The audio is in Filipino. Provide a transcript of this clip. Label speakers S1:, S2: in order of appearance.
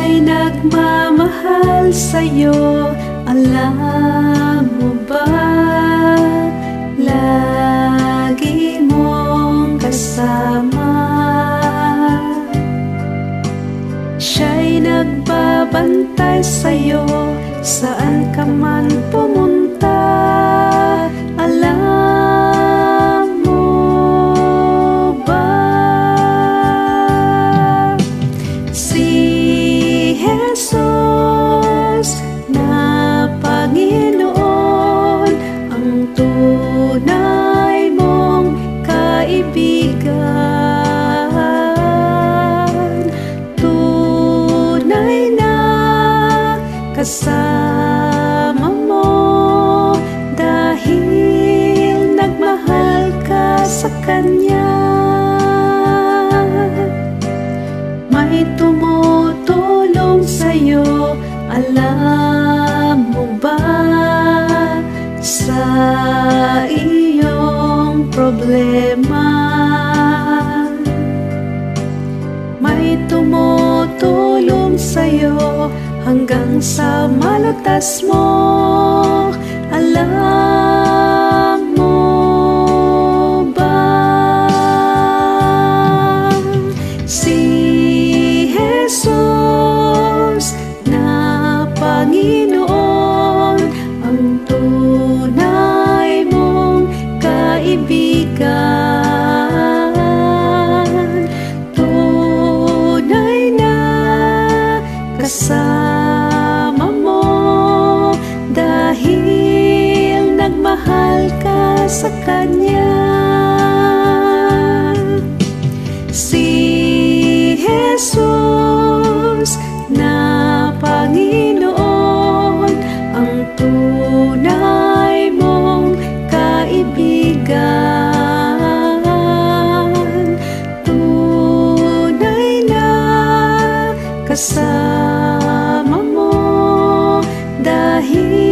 S1: Siya'y nagmamahal sa'yo, alam mo ba? Lagi mong kasama. Siya'y nagbabantay sa'yo, saan ka man pumunta. Alam mo ba? Si Jesus na Panginoon ang tunay mong kaibigan. Tunay na kasama mo dahil nagmahal ka sa Kanya. May tumutulong sa'yo, alam mo ba? Sa iyong problema. May tumutulong sa'yo hanggang sa malutas mo. Alam mo ba? Si Jesus na Panginoon ang tunay mong kaibigan. Tunay na kasama mo dahil nagmahal ka sa Kanya. Si Jesus na Panginoon ang tunay mong kaibigan. Tunay na kasama mo dahil